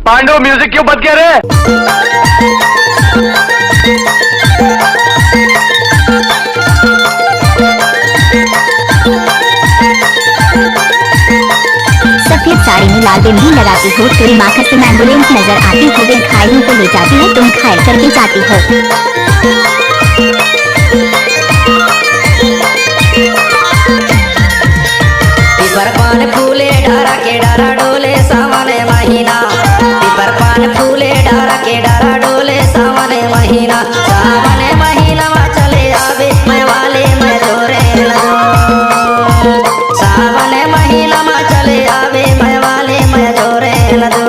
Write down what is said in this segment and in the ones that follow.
Pandu music क्यों बंद किया रे? सफेद साड़ी में लाल बिंदी लगाती हो, तेरी माखस में एम्बुलेंस नजर आती हो, वे घायलों को ले जाती है, तुम घायल करके जाती हो। पिपर पान फूले डारा के डारा डोले सावने महीना, पिपर पान फूले डारा के डारा डोले सावने महीना, सावने महीना में चले आवे मैं वाले मैं जोरे लगो, सावने महीना में चले आवे मैं वाले मैं जोरे लगो।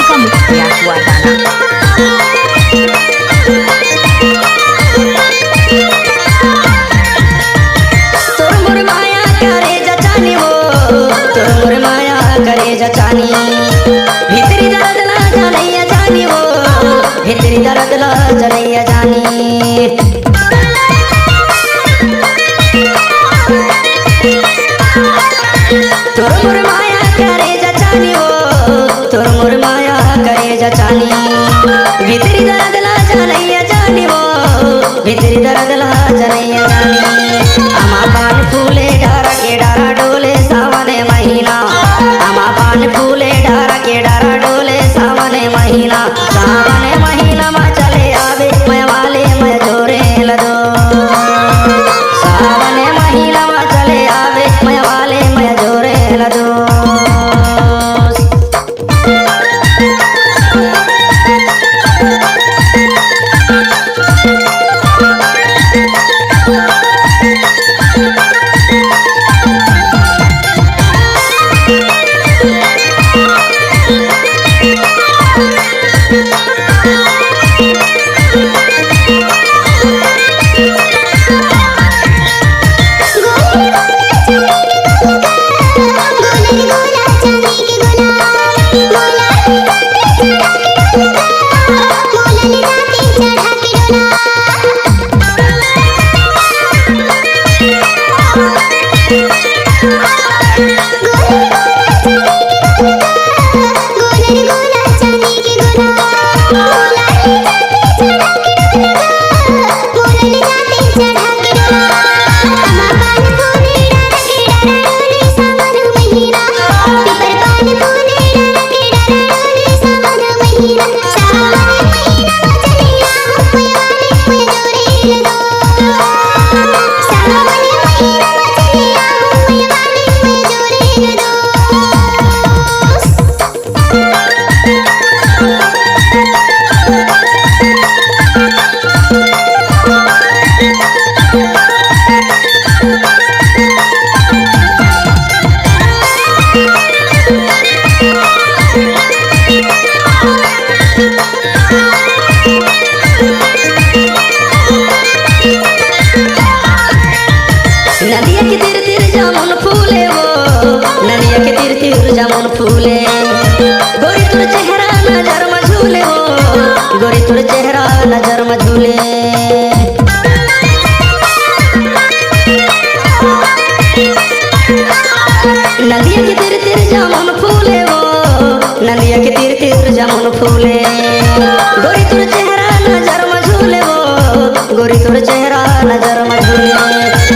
का मुखिया हुआ गाना। तोर मोर माया करे जचानी हो, तोर मोर माया करे जचानी, भीतरी दर्द ला जनैया जानी हो, भीतरी दर्द ला जनैया जानी। तोर मोर माया करे जचानी हो, तोर मोर माया करे जचानी, भीतरी दर्द ला जनैया जानी हो, भीतरी दर्द ला जनैया जानी। अमा पान फूले डारा के डारा डोले सावने महीना, अमा पान फूले डारा के डारा डोले सावने महीना, सावने महीना में चले आवे मैं वाले मैं जोरे लगो, सावने महीना में चले आवे मैं वाले मैं जोरे लगो। नदिया के तीर तीर जामुन फूले हो, नदिया के तीर तीर जामुन फूले, गोरी तुर चेहरा नजर में झूले हो, गोरी तुर चेहरा नजर में झूले। नदिया के तीर तीर जामुन फूले हो, नदिया के तीर तीर जामुन फूले, गोरी तुर चेहरा नजर में झूले हो, गोरी तुर चेहरा नजर में झूले।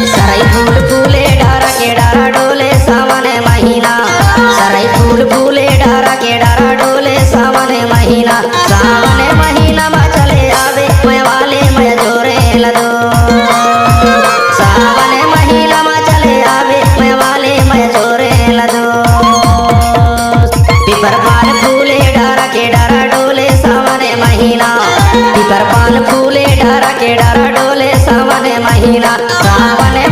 सराई फूल फूले डारा के डारा डोले सावने महीना, सराई फूल फूले डारा के डारा डोले सावने महीना, सावने महीना में चले आवे मैं वाले मैं जोरे लगो, सावने महीना में चले आवे मैं वाले मैं जोरे लगो। पिपर पान फूले डारा के डारा डोले सावने महीना, पिपर पान फूले डारा के डारा डोले सावने महीना, सावने